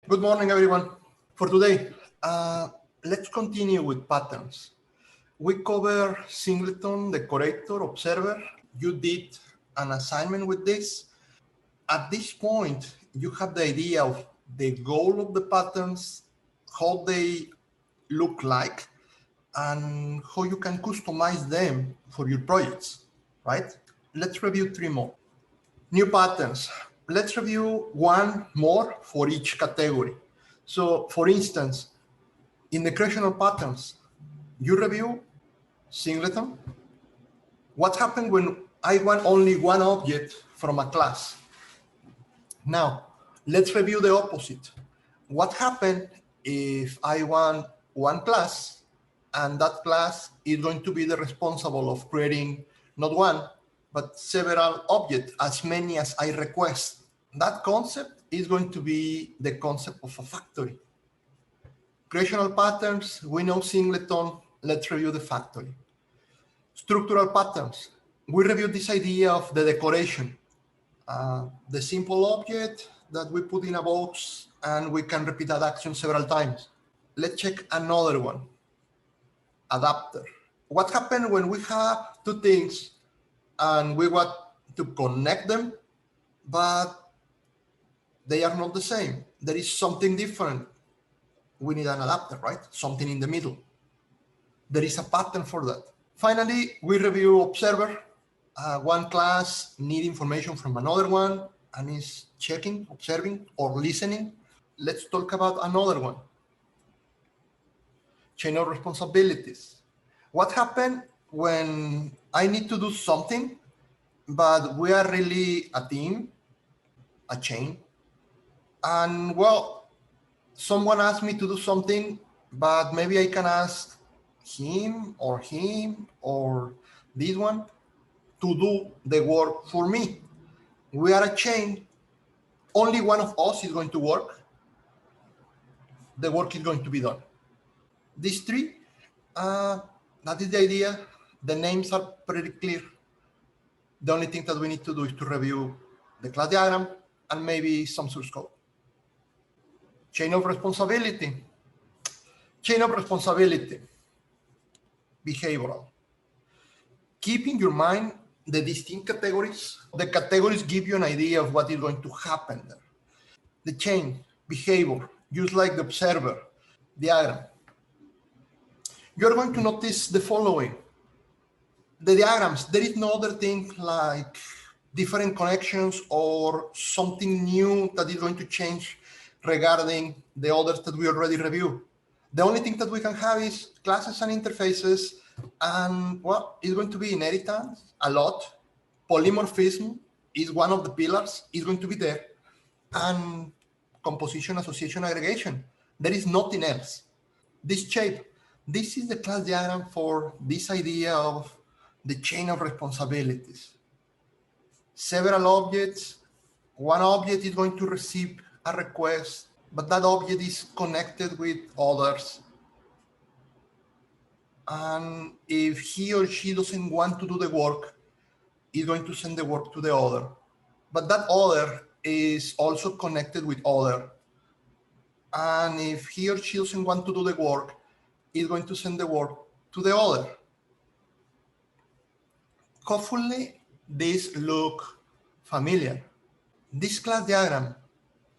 Good morning, everyone. For today, let's continue with patterns. We cover singleton, decorator, observer. You did an assignment with this. At this point, you have the idea of the goal of the patterns, how they look like, and how you can customize them for your projects, right? Let's review 3 more. New patterns. Let's review 1 more for each category. So for instance, in the creational patterns, you review singleton. What happened when I want only 1 object from a class? Now, let's review the opposite. What happened if I want 1 class and that class is going to be the responsible of creating not 1, but several objects, as many as I request? That concept is going to be the concept of a factory. Creational patterns, we know singleton. Let's review the factory. Structural patterns, we review this idea of the decoration. The simple object that we put in a box and we can repeat that action several times. Let's check another one. Adapter. What happened when we have 2 things and we want to connect them, but they are not the same? There is something different. We need an adapter, right? Something in the middle. There is a pattern for that. Finally, we review observer. 1 class need information from another one and is checking, observing, or listening. Let's talk about another one. Chain of responsibilities. What happened when I need to do something, but we are really a team, a chain, and well, someone asked me to do something, but maybe I can ask him or this one to do the work for me. We are a chain. Only one of us is going to work. The work is going to be done. These 3, that is the idea. The names are pretty clear. The only thing that we need to do is to review the class diagram and maybe some source code. Chain of responsibility. Chain of responsibility. Behavioral. Keep in your mind the distinct categories. The categories give you an idea of what is going to happen there. The chain, behavior, just like the observer, diagram. You're going to notice the following. The diagrams, there is no other thing like different connections or something new that is going to change regarding the others that we already reviewed. The only thing that we can have is classes and interfaces, and well, it's going to be inheritance a lot. Polymorphism is one of the pillars, is going to be there, and composition, association, aggregation. There is nothing else. This shape, this is the class diagram for this idea of the chain of responsibilities. Several objects, 1 object is going to receive a request, but that object is connected with others. And if he or she doesn't want to do the work, it's going to send the work to the other. But that other is also connected with other. And if he or she doesn't want to do the work, it's going to send the work to the other. Hopefully, this looks familiar. This class diagram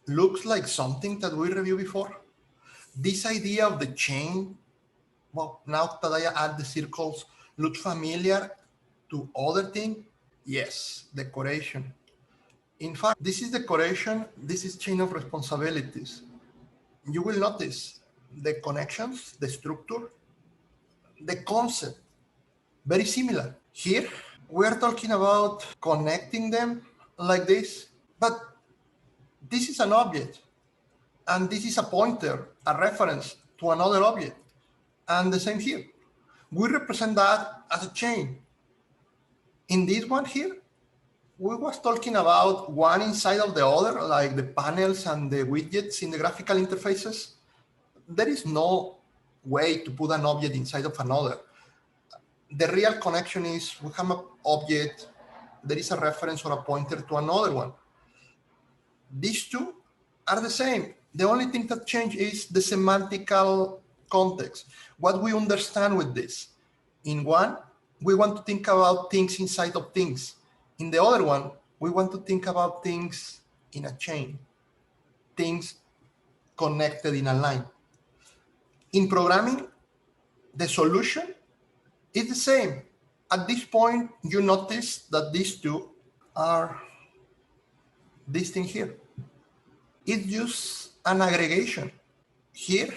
looks like something that we reviewed before. This idea of the chain, well, now that I add the circles, looks familiar to other things. Yes, decoration. In fact, this is decoration. This is chain of responsibilities. You will notice the connections, the structure, the concept, very similar. Here, we're talking about connecting them like this, but this is an object, and this is a pointer, a reference to another object, and the same here. We represent that as a chain. In this one here, we was talking about one inside of the other, like the panels and the widgets in the graphical interfaces. There is no way to put an object inside of another. The real connection is we have an object, there is a reference or a pointer to another one. These 2 are the same. The only thing that changed is the semantical context, what we understand with this. In one, we want to think about things inside of things. In the other one, we want to think about things in a chain, things connected in a line. In programming, the solution is the same. At this point, you notice that these two are this thing here. It's just an aggregation. Here,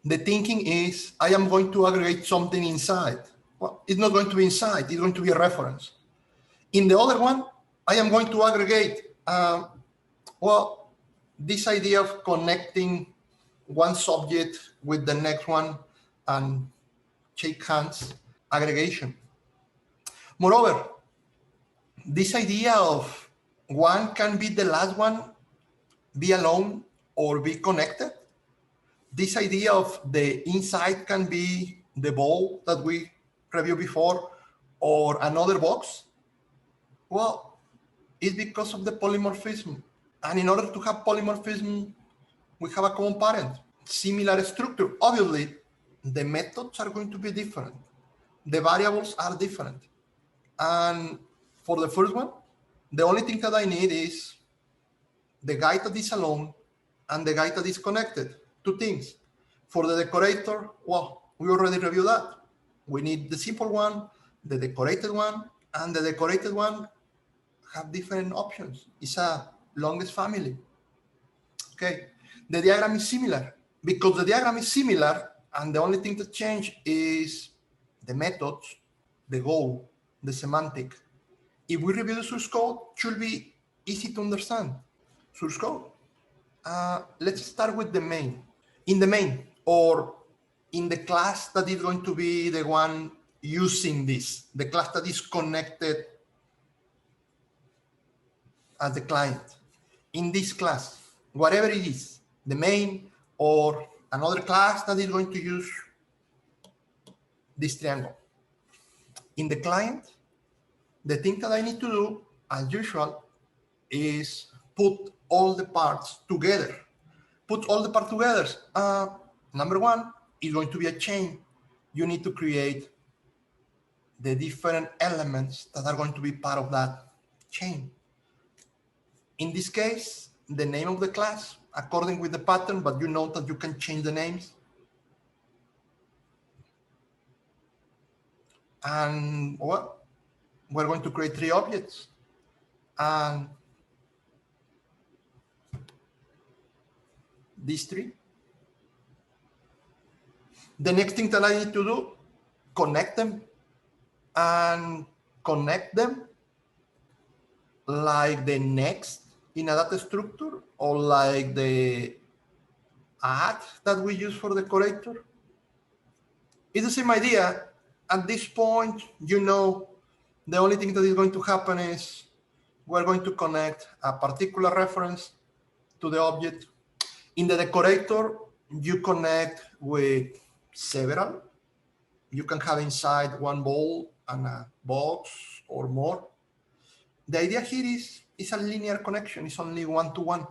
the thinking is, I am going to aggregate something inside. Well, it's not going to be inside, it's going to be a reference. In the other one, I am going to aggregate, this idea of connecting one subject with the next one and shake hands, aggregation. Moreover, this idea of one can be the last one, be alone or be connected. This idea of the inside can be the ball that we reviewed before or another box. Well, it's because of the polymorphism. And in order to have polymorphism, we have a common parent, similar structure. Obviously, the methods are going to be different. The variables are different. And for the first one, the only thing that I need is the guy that is alone and the guy that is connected. Two things. For the decorator, well, we already reviewed that. We need the simple one, the decorated one, and the decorated one have different options. It's a longest family. Okay. The diagram is similar. Because the diagram is similar, and the only thing that changed is the methods, the goal, the semantic. If we review the source code, it should be easy to understand. Source code. Let's start with the main. In the main, or in the class that is going to be the one using this, the class that is connected as the client. In this class, whatever it is, the main or another class that is going to use this triangle. In the client, the thing that I need to do, as usual, is put all the parts together. Put all the parts together. Number one is going to be a chain. You need to create the different elements that are going to be part of that chain. In this case, the name of the class, according with the pattern, but you know that you can change the names. And well, we're going to create 3 objects. And these 3. The next thing that I need to do, connect them and connect them like the next in a data structure or like the add that we use for the decorator. It's the same idea. At this point, you know, the only thing that is going to happen is we're going to connect a particular reference to the object. In the decorator, you connect with several. You can have inside one ball and a box or more. The idea here is a linear connection. It's only one-to-one.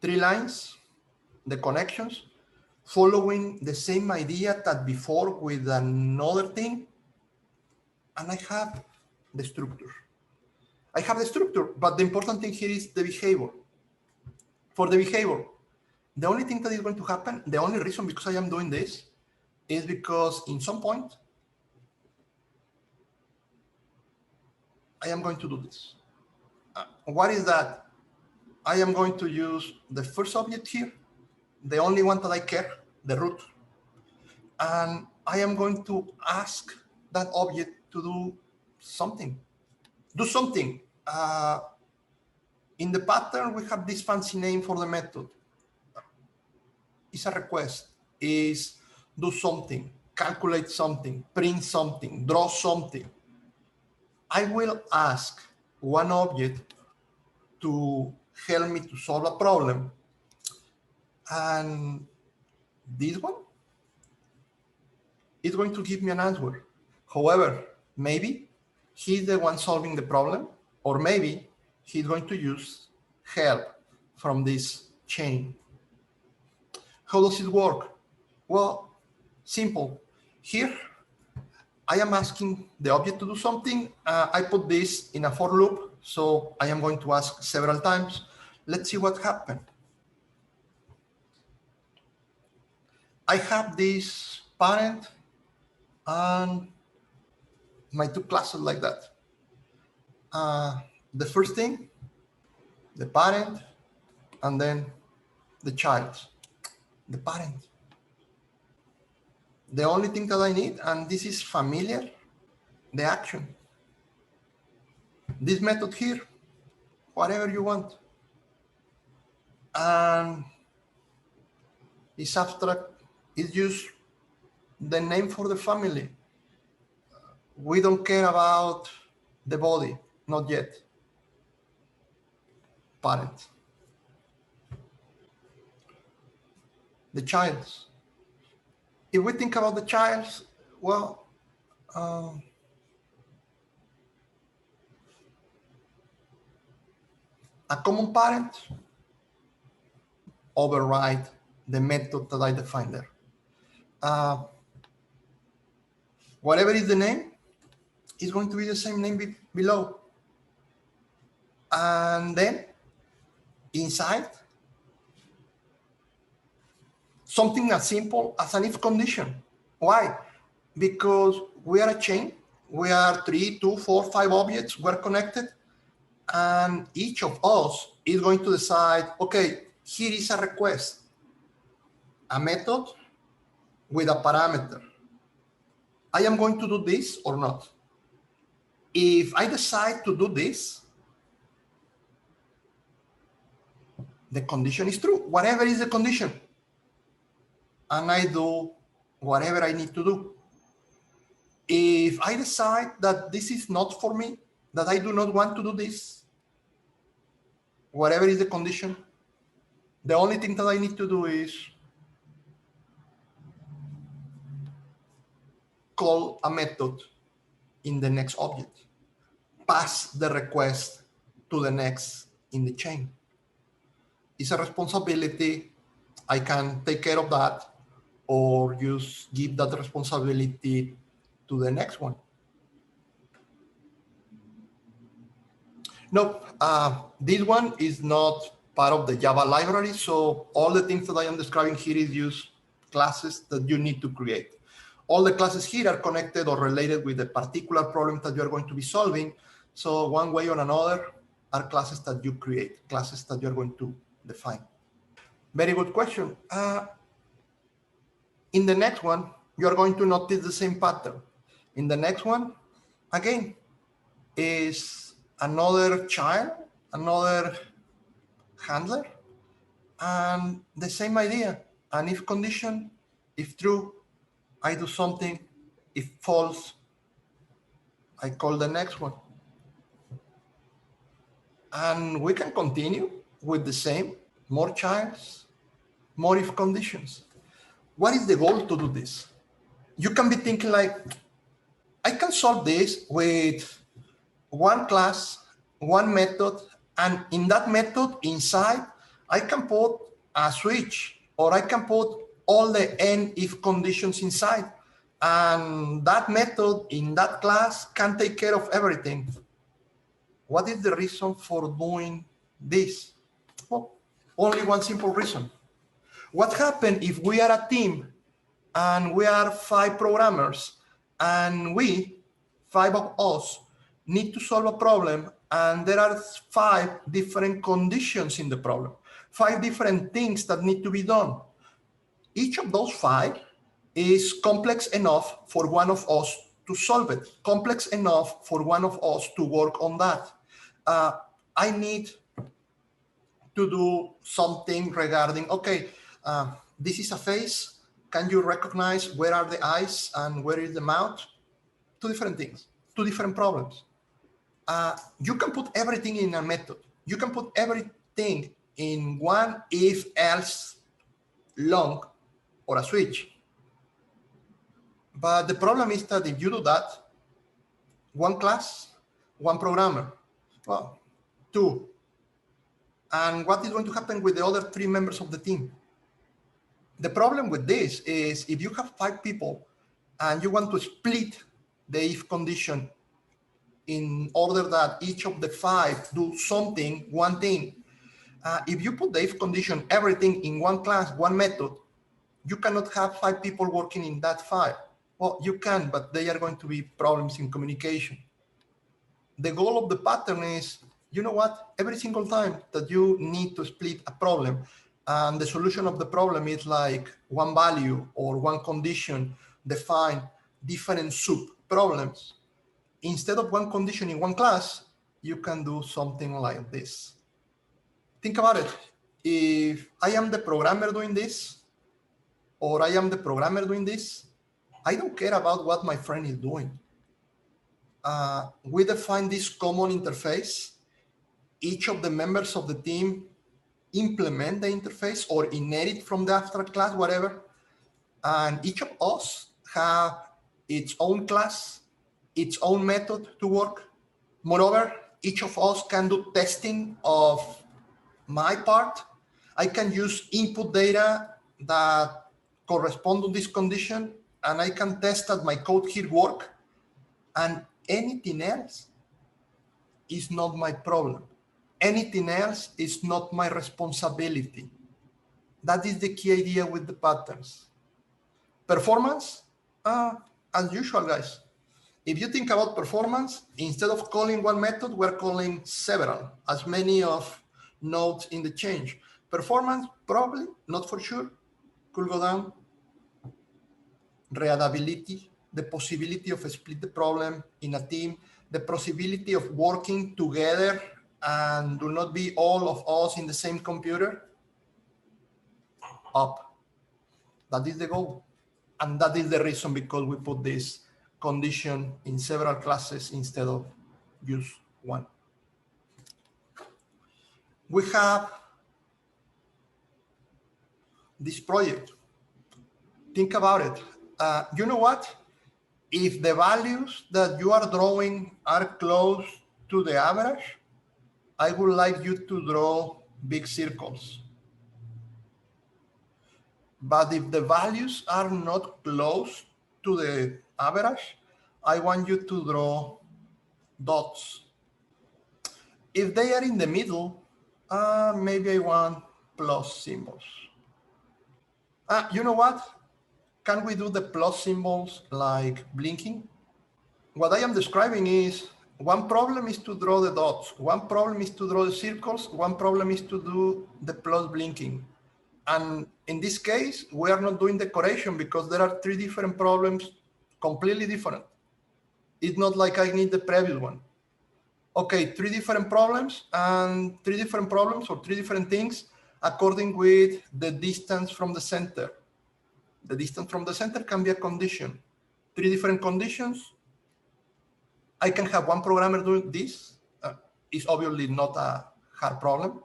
3 lines, the connections, following the same idea that before with another thing. And I have the structure. I have the structure, but the important thing here is the behavior. For the behavior, the only thing that is going to happen, the only reason because I am doing this is because in some point, I am going to do this. What is that? I am going to use the first object here, the only one that I care, the root. And I am going to ask that object to do something. Do something. In the pattern, we have this fancy name for the method. It's a request. Is do something, calculate something, print something, draw something. I will ask one object to help me to solve a problem. And this one is going to give me an answer. However, maybe he's the one solving the problem, or maybe he's going to use help from this chain. How does it work? Well, simple. Here, I am asking the object to do something. I put this in a for loop, so I am going to ask several times. Let's see what happened. I have this parent and my two classes like that. The first thing, the parent, and then the child, the parent. The only thing that I need, and this is familiar, the action. This method here, whatever you want. And it's abstract, it's just the name for the family. We don't care about the body, not yet. Parent. The child. If we think about the child, well, a common parent override the method that I defined there. Whatever is the name, is going to be the same name below. And then inside, something as simple as an if condition. Why? Because we are a chain. We are 3, 2, 4, 5 objects. We're connected. And each of us is going to decide, okay, here is a request, a method with a parameter. I am going to do this or not. If I decide to do this, the condition is true, whatever is the condition. And I do whatever I need to do. If I decide that this is not for me, that I do not want to do this, whatever is the condition, the only thing that I need to do is call a method in the next object, pass the request to the next in the chain. It's a responsibility. I can take care of that or just give that responsibility to the next one. No, this one is not part of the Java library. So all the things that I am describing here is just classes that you need to create. All the classes here are connected or related with the particular problem that you are going to be solving. So one way or another are classes that you create, classes that you're going to define. Very good question. In the next one, you're going to notice the same pattern. In the next one, again, is another child, another handler, and the same idea. An if condition, if true, I do something. If false, I call the next one. And we can continue with the same, more childs, more if conditions. What is the goal to do this? You can be thinking like, I can solve this with one class, one method, and in that method inside, I can put a switch, or I can put all the n if conditions inside. And that method in that class can take care of everything. What is the reason for doing this? Well, only one simple reason. What happens if we are a team and we are 5 programmers and we, 5 of us, need to solve a problem and there are 5 different conditions in the problem, 5 different things that need to be done. Each of those 5 is complex enough for one of us to solve it, complex enough for one of us to work on that. I need to do something regarding, okay, this is a face. Can you recognize where are the eyes and where is the mouth? 2 different things, 2 different problems. You can put everything in a method. You can put everything in one if else long or a switch. But the problem is that if you do that, one class, one programmer, well, 2. And what is going to happen with the other 3 members of the team? The problem with this is if you have 5 people and you want to split the if condition in order that each of the 5 do something, one thing, if you put the if condition, everything in one class, one method, you cannot have 5 people working in that file. Well, you can, but they are going to be problems in communication. The goal of the pattern is, you know what, every single time that you need to split a problem and the solution of the problem is like one value or one condition, define different sub problems. Instead of one condition in one class, you can do something like this. Think about it. If I am the programmer doing this, or I am the programmer doing this, I don't care about what my friend is doing. We define this common interface. Each of the members of the team implement the interface or inherit from the abstract class, whatever. And each of us have its own class, its own method to work. Moreover, each of us can do testing of my part. I can use input data that correspond to this condition, and I can test that my code here work, and anything else is not my problem. Anything else is not my responsibility. That is the key idea with the patterns. Performance, as usual, guys. If you think about performance, instead of calling one method, we're calling several, as many of nodes in the change. Performance, probably, not for sure, could go down. Readability, the possibility of split the problem in a team, the possibility of working together and do not be all of us in the same computer, up. That is the goal. And that is the reason because we put this condition in several classes instead of just one. We have this project. Think about it. You know what? If the values that you are drawing are close to the average, I would like you to draw big circles. But if the values are not close to the average, I want you to draw dots. If they are in the middle, maybe I want plus symbols. You know what? Can we do the plus symbols like blinking? What I am describing is one problem is to draw the dots, one problem is to draw the circles, one problem is to do the plus blinking. And in this case, we are not doing decoration because there are 3 different problems, completely different. It's not like I need the previous one. Okay, 3 different problems and 3 different problems or 3 different things according with the distance from the center. The distance from the center can be a condition. 3 different conditions. I can have one programmer doing this. It's obviously not a hard problem,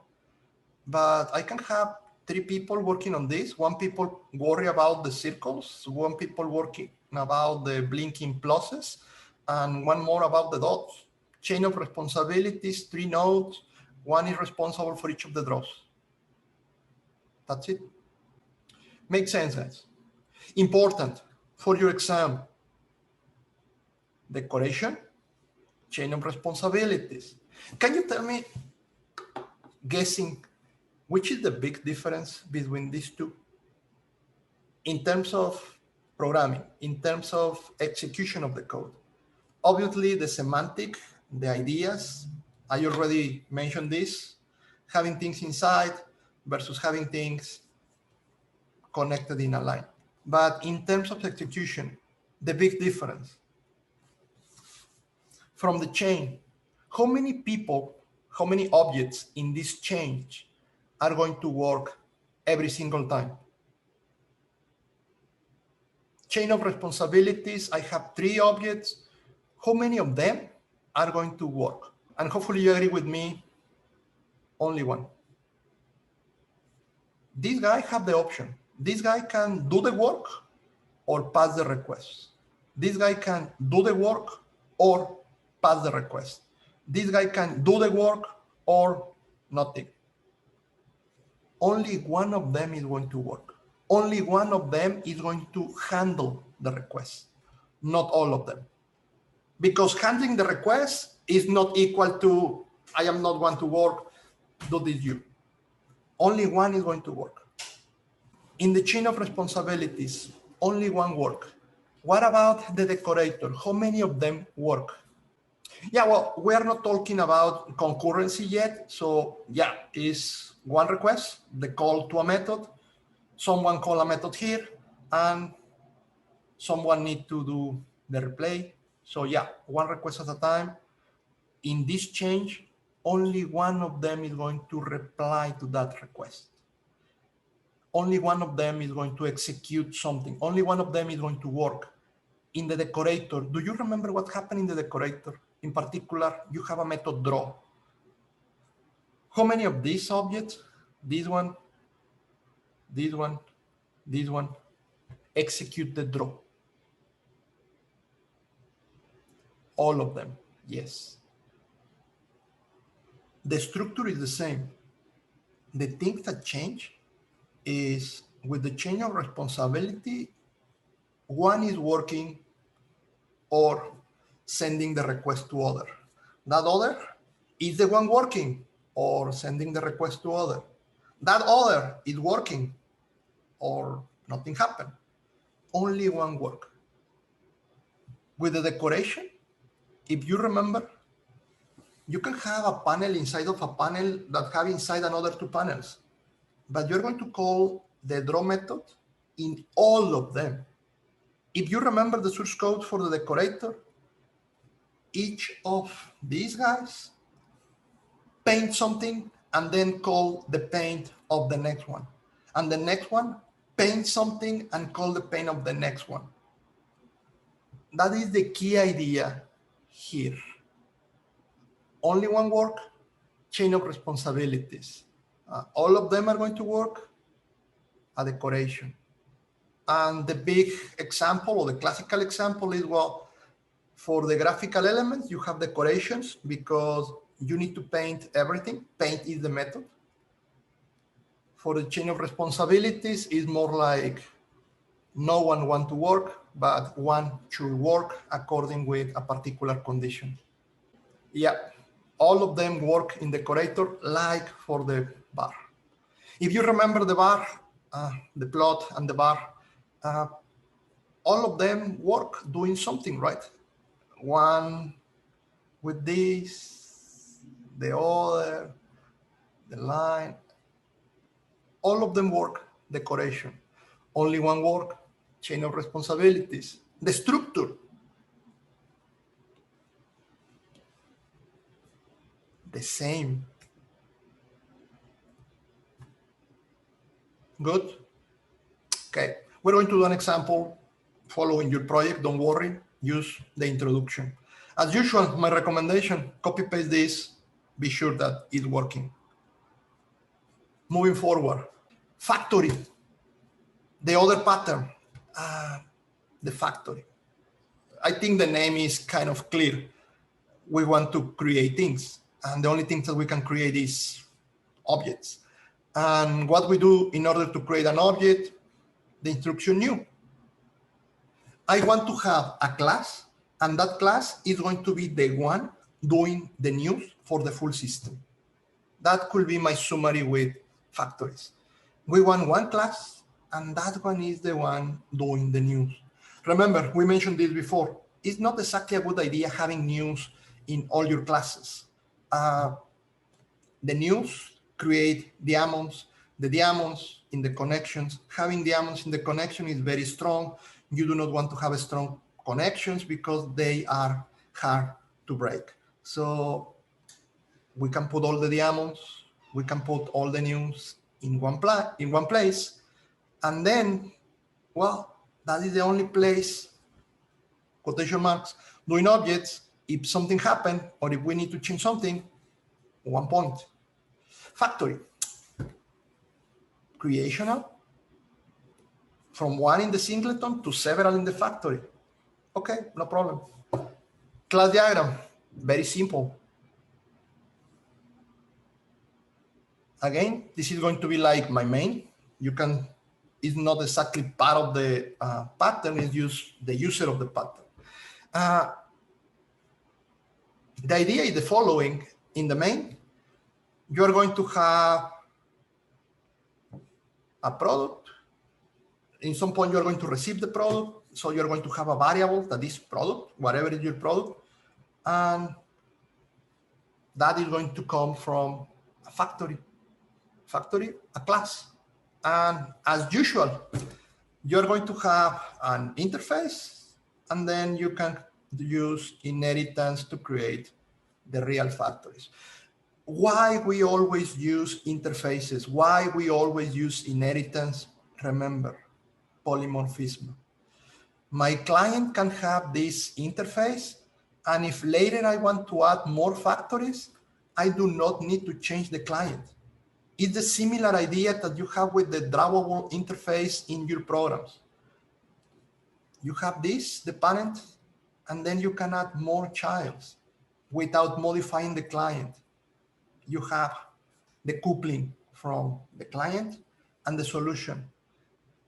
but I can have 3 people working on this. 1 people worry about the circles, 1 people working about the blinking pluses, and 1 more about the dots. Chain of responsibilities, 3 nodes, 1 is responsible for each of the draws. That's it. Makes sense, guys. Important for your exam. Decoration, chain of responsibilities. Can you tell me, guessing, which is the big difference between these 2? In terms of programming, in terms of execution of the code. Obviously, the semantic, the ideas, I already mentioned this, having things inside versus having things connected in a line. But in terms of execution, the big difference from the chain, how many people, how many objects in this change are going to work every single time? Chain of responsibilities, I have 3 objects. How many of them are going to work? And hopefully you agree with me, only 1. This guy have the option. This guy can do the work or pass the request. This guy can do the work or pass the request. This guy can do the work or nothing. only one of them is going to work. Only one of them is going to handle the request, not all of them. Because handling the request is not equal to, I am not going to work, do this you. Only one is going to work. In the chain of responsibilities, only one work. What about the decorator? How many of them work? Yeah, well, we are not talking about concurrency yet. So yeah, is one request, the call to a method, someone call a method here, and someone need to do the replay. So yeah, one request at a time. In this change, only one of them is going to reply to that request. Only one of them is going to execute something. Only one of them is going to work. In the decorator, do you remember what happened in the decorator? In particular, you have a method draw. How many of these objects, this one, this one, this one, execute the draw? All of them, yes. The structure is the same. The thing that change is with the change of responsibility, one is working or sending the request to other. That other is the one working or sending the request to other. That other is working or nothing happened. Only one work. With the decoration, if you remember, you can have a panel inside of a panel that have inside another two panels, but you're going to call the draw method in all of them. If you remember the source code for the decorator, each of these guys paint something and then call the paint of the next one. And the next one paint something and call the paint of the next one. That is the key idea here. Only one work, chain of responsibilities. All of them are going to work, a decoration. And the big example or the classical example is, well, for the graphical elements, you have decorations because you need to paint everything. Paint is the method. For the chain of responsibilities, is more like no one wants to work, but one should work according with a particular condition. Yeah, all of them work in decorator like for the bar. If you remember the bar, the plot and the bar, all of them work doing something, right? One with this, the other, the line, all of them work decoration. Only one work, chain of responsibilities. The structure, the same. Good? Okay, we're going to do an example following your project. Don't worry, use the introduction. As usual, my recommendation, copy paste this, be sure that it's working. Moving forward, factory, the other pattern, the factory. I think the name is kind of clear. We want to create things, and the only thing that we can create is objects. And what we do in order to create an object, the instruction new. I want to have a class, and that class is going to be the one doing the news for the full system. That could be my summary with factories. We want one class, and that one is the one doing the news. Remember, we mentioned this before. It's not exactly a good idea having news in all your classes. The news create diamonds, the diamonds in the connections. Having diamonds in the connection is very strong. You do not want to have strong connections because they are hard to break. So we can put all the diamonds, we can put all the news in one place, and then, well, that is the only place, quotation marks, doing objects. If something happened or if we need to change something, one point. Factory, creational, from one in the singleton to several in the factory. Okay, no problem. Class diagram, very simple. Again, this is going to be like my main. You can, it's not exactly part of the pattern, it's just the user of the pattern. The idea is the following. In the main, you are going to have a product. In some point, you're going to receive the product. So you're going to have a variable that is product, whatever is your product. And that is going to come from a factory, a class. And as usual, you're going to have an interface, and then you can use inheritance to create the real factories. Why we always use interfaces? Why we always use inheritance? Remember, polymorphism. My client can have this interface, and if later I want to add more factories, I do not need to change the client. It's a similar idea that you have with the drawable interface in your programs. You have this, the parent, and then you can add more childs without modifying the client. You have the coupling from the client and the solution.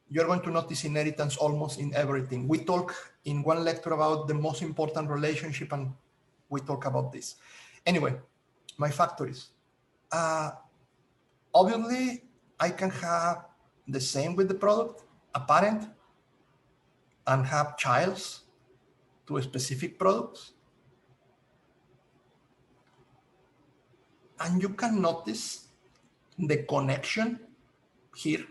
You're going to notice inheritance almost in everything. We talk in one lecture about the most important relationship, and we talk about this. Anyway, my factories. Obviously, I can have the same with the product, a parent, and have childs to specific products. And you can notice the connection here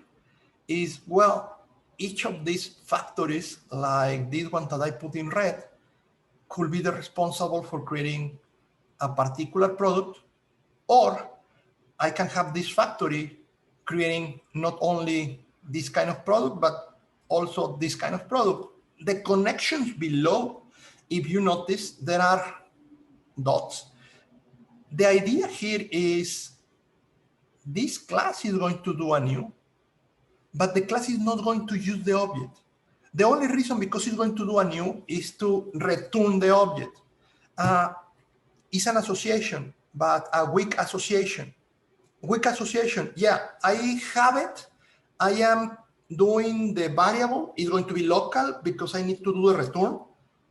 is, well, each of these factories, like this one that I put in red, could be the responsible for creating a particular product, or I can have this factory creating not only this kind of product, but also this kind of product. The connections below, if you notice, there are dots. The idea here is this class is going to do a new, but the class is not going to use the object. The only reason because it's going to do a new is to return the object. It's an association, but a weak association. Weak association, yeah, I have it. I am doing the variable. It's going to be local because I need to do the return,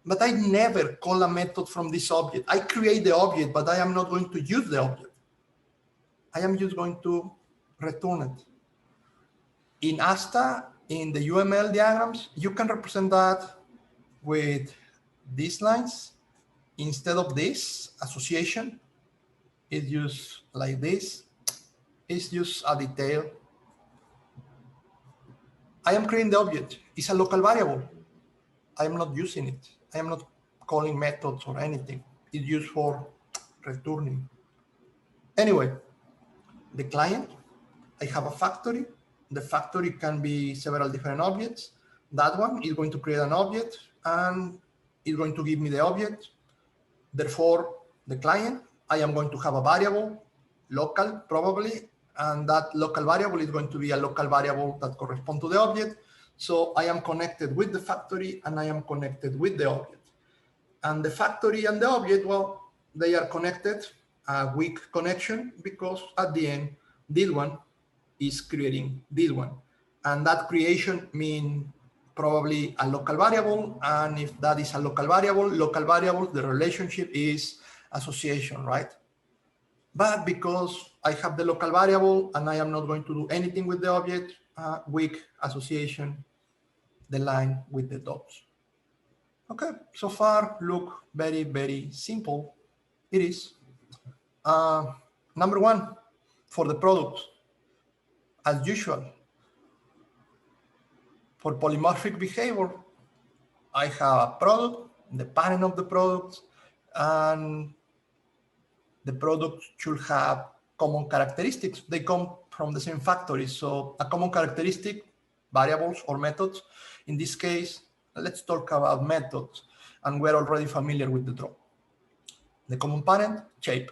but I never call a method from this object. I create the object, but I am not going to use the object. I am just going to return it. In ASTA, in the UML diagrams, you can represent that with these lines. Instead of this association, it's just like this. It's just a detail. I am creating the object. It's a local variable. I am not using it. I am not calling methods or anything. It's used for returning. Anyway, the client, I have a factory. The factory can be several different objects. That one is going to create an object and it's going to give me the object. Therefore, the client, I am going to have a variable, local probably, and that local variable is going to be a local variable that corresponds to the object. So I am connected with the factory and I am connected with the object. And the factory and the object, well, they are connected, a weak connection, because at the end, this one is creating this one. And that creation means probably a local variable. And if that is a local variable, the relationship is association, right? But because I have the local variable and I am not going to do anything with the object, weak association, the line with the dots. Okay, so far look very, very simple. It is. Number one, for the product, as usual, for polymorphic behavior, I have a product, the parent of the product, and the product should have common characteristics. They come from the same factory. So a common characteristic, variables or methods. In this case, let's talk about methods. And we're already familiar with the draw. The common parent, shape.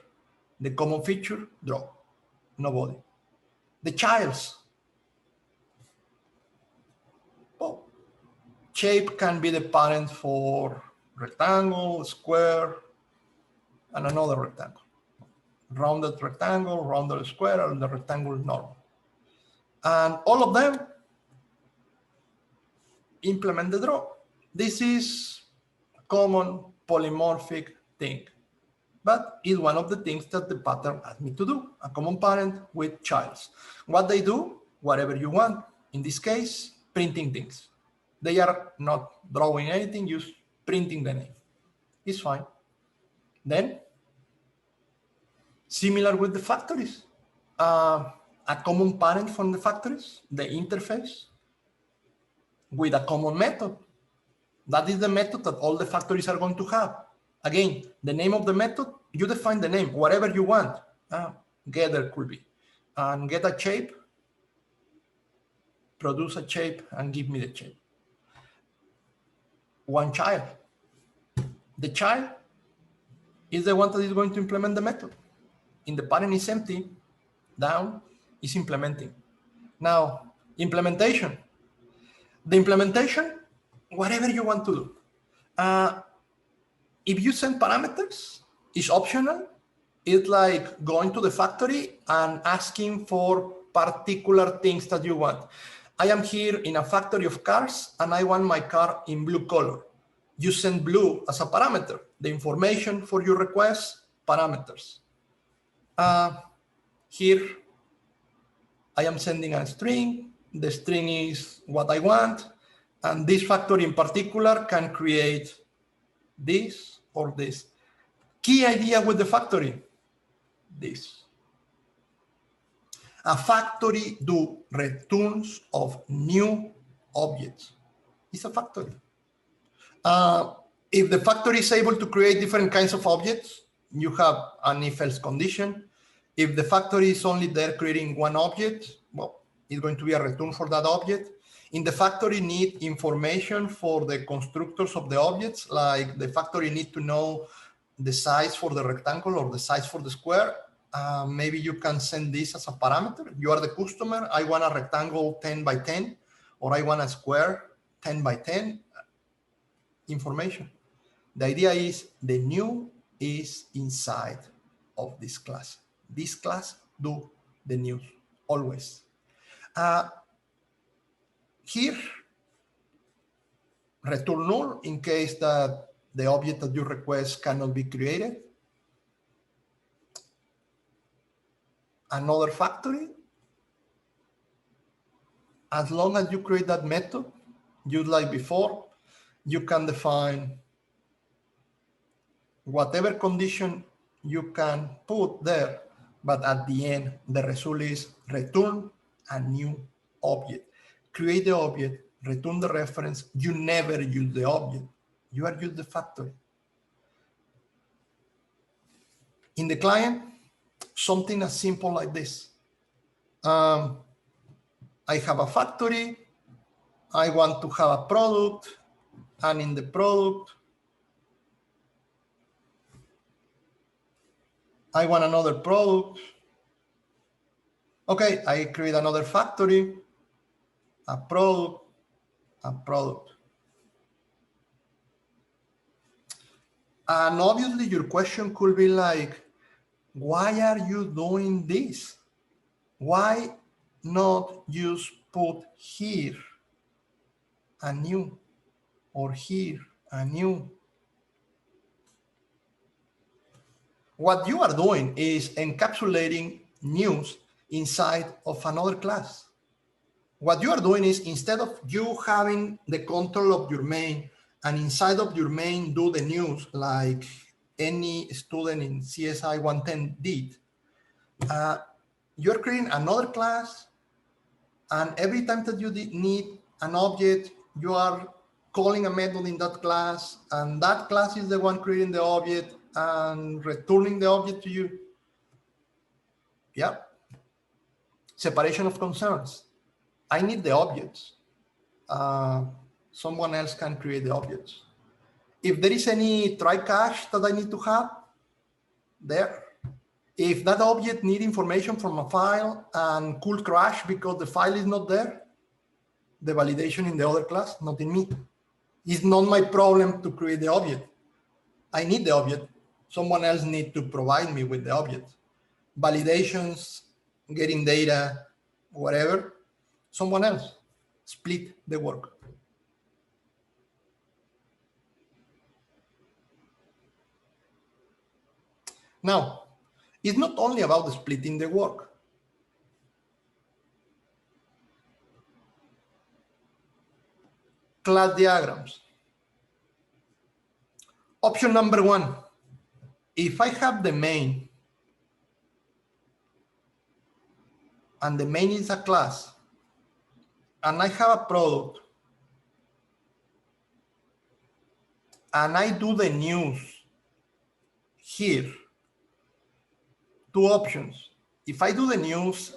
The common feature, draw. No body. The childs. Well, shape can be the parent for rectangle, square, and another rectangle. rounded rectangle, rounded square, and the rectangle normal. And all of them implement the draw. This is a common polymorphic thing, but it's one of the things that the pattern asked me to do, a common parent with childs. What they do, whatever you want, in this case, printing things. They are not drawing anything, just printing the name. It's fine. Then, similar with the factories, a common parent from the factories, the interface, with a common method. That is the method that all the factories are going to have. Again, the name of the method, you define the name, whatever you want. Getter could be. And get a shape, produce a shape, and give me the shape. One child. The child is the one that is going to implement the method. In the parent is empty, down is implementing. Now, implementation. The implementation, whatever you want to do. If you send parameters, it's optional. It's like going to the factory and asking for particular things that you want. I am here in a factory of cars and I want my car in blue color. You send blue as a parameter. The information for your request, parameters. Here, I am sending a string. The string is what I want. And this factory in particular can create this or this. Key idea with the factory, this. A factory do returns of new objects. It's a factory. If the factory is able to create different kinds of objects, you have an if-else condition. If the factory is only there creating one object, well, it's going to be a return for that object. In the factory need information for the constructors of the objects, like the factory need to know the size for the rectangle or the size for the square. Maybe you can send this as a parameter. You are the customer. I want a rectangle 10 by 10, or I want a square 10 by 10. Information. The idea is the new is inside of this class. This class do the news always. Here, return null in case that the object that you request cannot be created. Another factory. As long as you create that method, just like before, you can define whatever condition you can put there, but at the end, the result is return a new object. Create the object, return the reference. You never use the object. You are using the factory. In the client, something as simple like this. I have a factory. I want to have a product. And in the product, I want another product. Okay, I create another factory, a product, a product. And obviously your question could be like, why are you doing this? Why not just put here a new or here a new? What you are doing is encapsulating news inside of another class. What you are doing is, instead of you having the control of your main and inside of your main do the news like any student in CSI110 did, you're creating another class, and every time that you need an object, you are calling a method in that class, and that class is the one creating the object and returning the object to you. Yeah. Separation of concerns. I need the objects. Someone else can create the objects. If there is any try cache that I need to have, there. If that object needs information from a file and could crash because the file is not there, the validation in the other class, not in me. It's not my problem to create the object. I need the object. Someone else needs to provide me with the object. validations, getting data, whatever, someone else. Split the work. Now, it's not only about splitting the work. Class diagrams. Option number one, if I have the main and the main is a class and I have a product and I do the news here, two options. If I do the news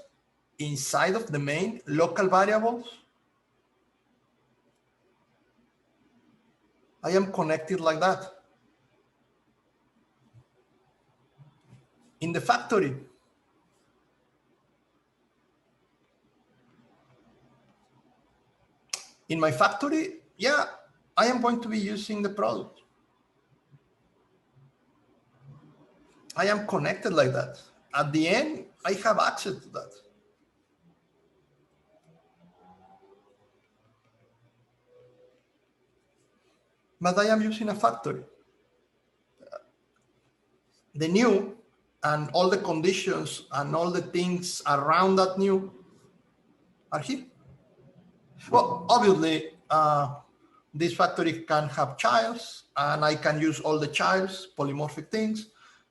inside of the main local variables, I am connected like that. In the factory, in my factory, yeah, I am going to be using the product. I am connected like that. At the end, I have access to that. But I am using a factory. The new and all the conditions and all the things around that new are here. Well, obviously, this factory can have childs, and I can use all the childs, polymorphic things,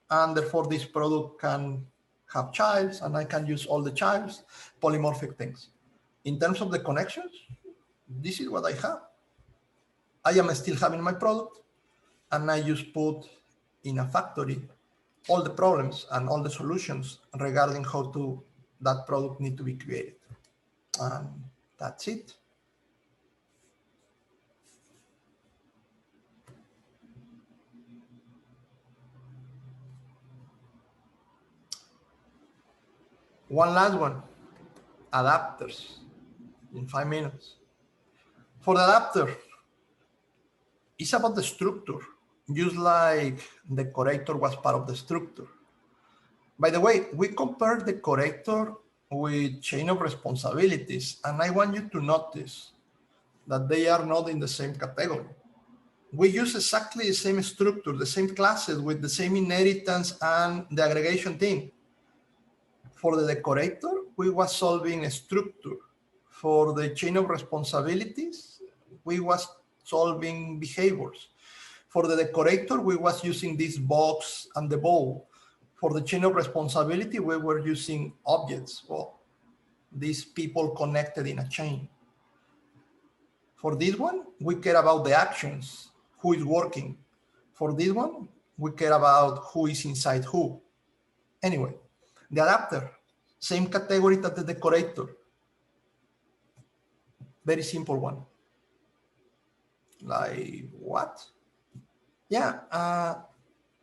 and therefore this product can have childs, and I can use all the childs, polymorphic things. In terms of the connections, this is what I have. I am still having my product, and I just put in a factory all the problems and all the solutions regarding how to that product need to be created. And that's it. One last one, adapters, in 5 minutes. For the adapter, it's about the structure, just like the decorator was part of the structure. By the way, we compared the decorator with chain of responsibilities, and I want you to notice that they are not in the same category. We use exactly the same structure, the same classes with the same inheritance and the aggregation thing. For the decorator, we was solving a structure. For the chain of responsibilities, we was solving behaviors. For the decorator, we was using this box and the ball. For the chain of responsibility, we were using objects, well, these people connected in a chain. For this one, we care about the actions, who is working. For this one, we care about who is inside who. Anyway, the adapter, same category that the decorator. Very simple one. Like what? Yeah,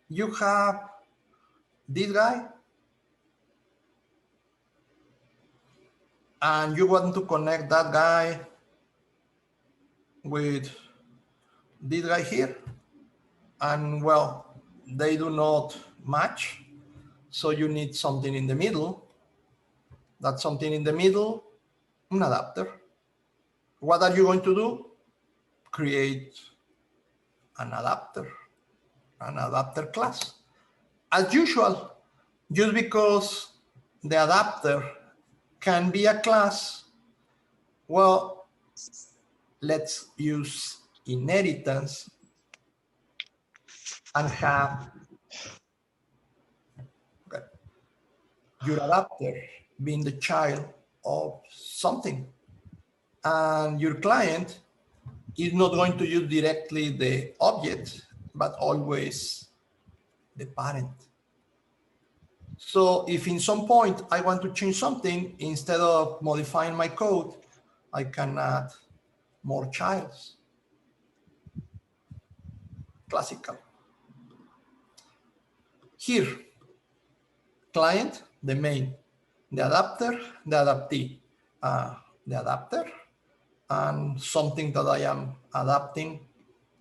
you have this guy, and you want to connect that guy with this guy here, and well, they do not match, so you need something in the middle. That's something in the middle, an adapter. What are you going to do? Create an adapter class. As usual, just because the adapter can be a class, well, let's use inheritance and have your adapter being the child of something. And your client is not going to use directly the object, but always the parent. So if in some point I want to change something, instead of modifying my code, I can add more childs. Classical. Here, client, the main, the adapter, the adaptee, the adapter, and something that I am adapting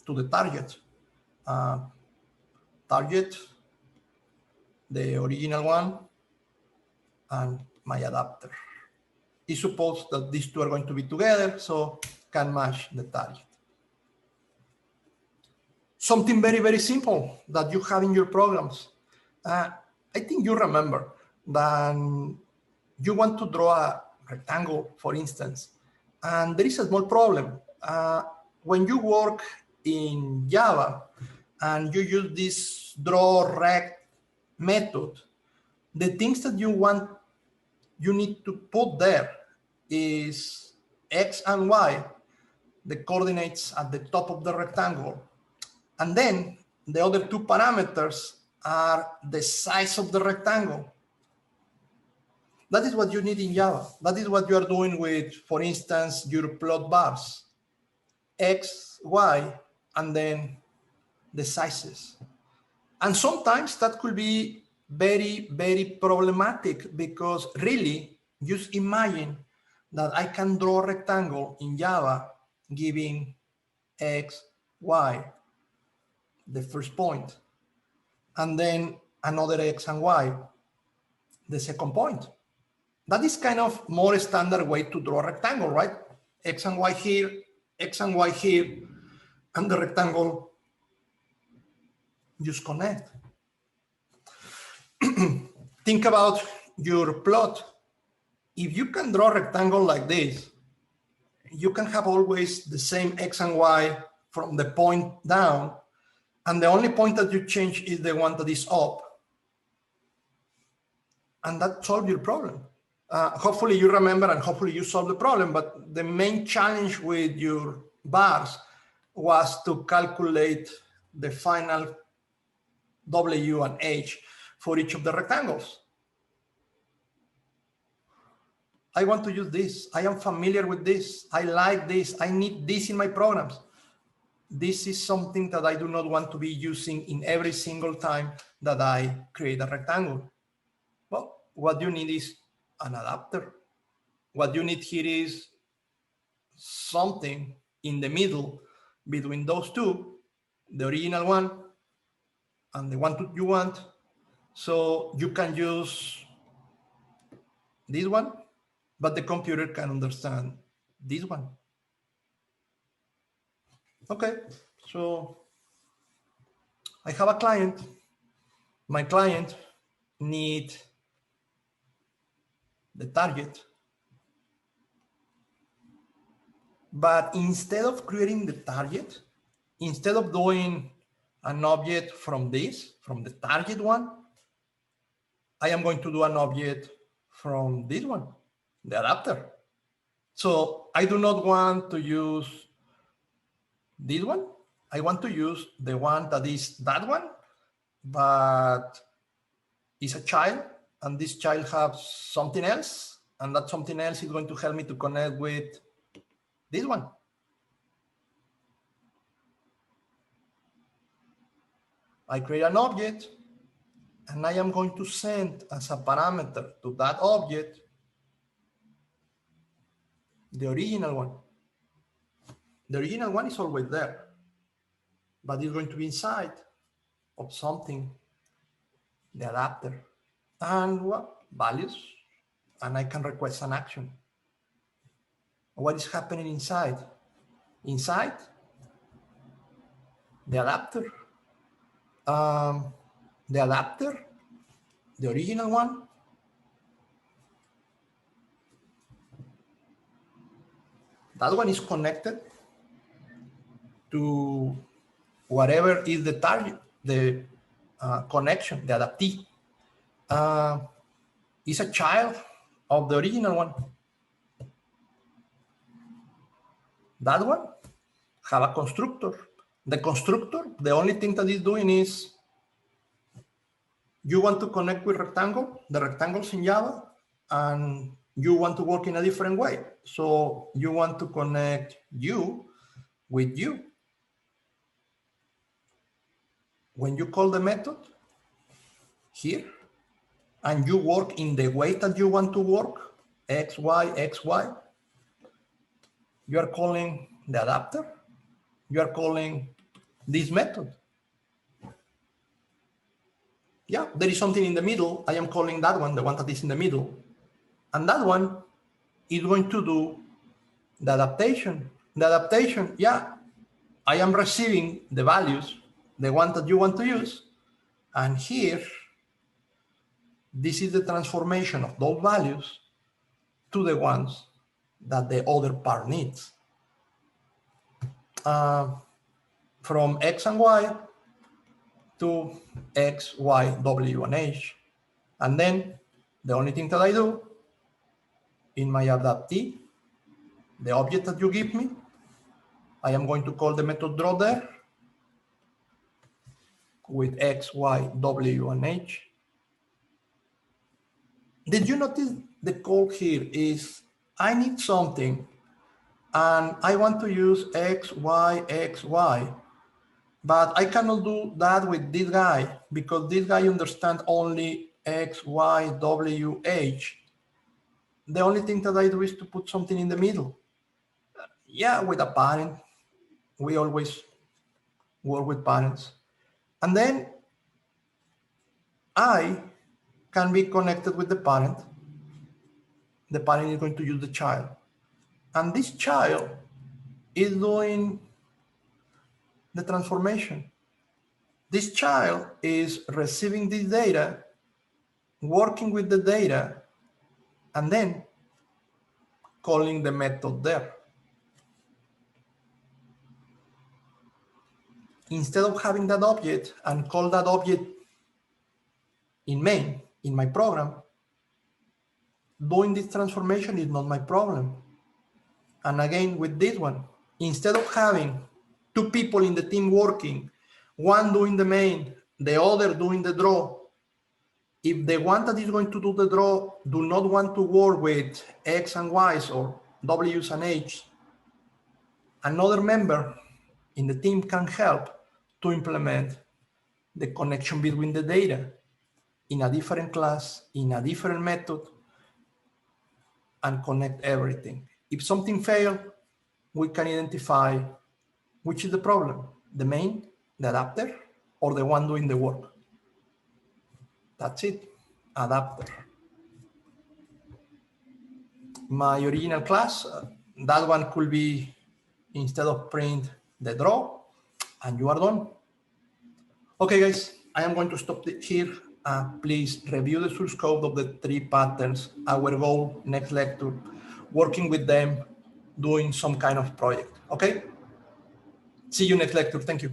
to the target. Target, the original one, and my adapter. It's supposed that these two are going to be together, so can match the target. Something very, very simple that you have in your programs. I think you remember that you want to draw a rectangle, for instance, and there is a small problem. When you work in Java and you use this draw rect method, the things that you need to put there is X and Y, the coordinates at the top of the rectangle. And then the other two parameters are the size of the rectangle. That is what you need in Java. That is what you are doing with, for instance, your plot bars, X, Y, and then the sizes. And sometimes that could be very, very problematic because really just imagine that I can draw a rectangle in Java giving X, Y, the first point, and then another X and Y, the second point. That is kind of more standard way to draw a rectangle, right? X and Y here, X and Y here, and the rectangle just connect. Think about your plot. If you can draw a rectangle like this, you can have always the same X and Y from the point down, and the only point that you change is the one that is up. And that solves your problem. Hopefully you remember and hopefully you solve the problem, but the main challenge with your bars was to calculate the final W and H for each of the rectangles. I want to use this. I am familiar with this. I like this. I need this in my programs. This is something that I do not want to be using in every single time that I create a rectangle. Well, what you need is an adapter. What you need here is something in the middle between those two, the original one and the one that you want. So you can use this one, but the computer can understand this one. Okay, so I have a client. My client needs the target. But instead of creating the target, instead of doing an object from this, from the target one, I am going to do an object from this one, the adapter. So I do not want to use this one. I want to use the one that is that one, but it's a child, and this child has something else, and that something else is going to help me to connect with this one. I create an object, and I am going to send as a parameter to that object the original one. The original one is always there, but it's going to be inside of something, the adapter, and what values, and I can request an action. What is happening inside? Inside the adapter. The adapter, the original one, that one is connected to whatever is the target, the connection, the adaptee. Is a child of the original one. That one have a constructor. The constructor, the only thing that it's doing is you want to connect with rectangle, the rectangles in Java, and you want to work in a different way. So you want to connect you with you. When you call the method here, and you work in the way that you want to work, X, Y, X, Y, you are calling the adapter, you are calling this method. Yeah, there is something in the middle. I am calling that one, the one that is in the middle. And that one is going to do the adaptation. The adaptation, yeah, I am receiving the values, the one that you want to use. And here, this is the transformation of those values to the ones that the other part needs. From X and Y to X, Y, W, and H. And then the only thing that I do in my adaptee, the object that you give me, I am going to call the method draw there with X, Y, W, and H. Did you notice the code here is I need something and I want to use X, Y, X, Y, but I cannot do that with this guy because this guy understands only X, Y, W, H. The only thing that I do is to put something in the middle. Yeah, with a parent, we always work with parents. And then I can be connected with the parent. The parent is going to use the child. And this child is doing the transformation. This child is receiving this data, working with the data, and then calling the method there. Instead of having that object and call that object in main, in my program, doing this transformation is not my problem. And again, with this one, instead of having two people in the team working, one doing the main, the other doing the draw, if the one that is going to do the draw do not want to work with X and Y's or W's and H's, another member in the team can help to implement the connection between the data in a different class, in a different method, and connect everything. If something fails, we can identify which is the problem, the main, the adapter, or the one doing the work. That's it, adapter. My original class, that one could be, instead of print the draw, and you are done. Okay, guys, I am going to stop here. Please review the source code of the 3 patterns. Our goal next lecture, working with them, doing some kind of project. Okay? See you next lecture. Thank you.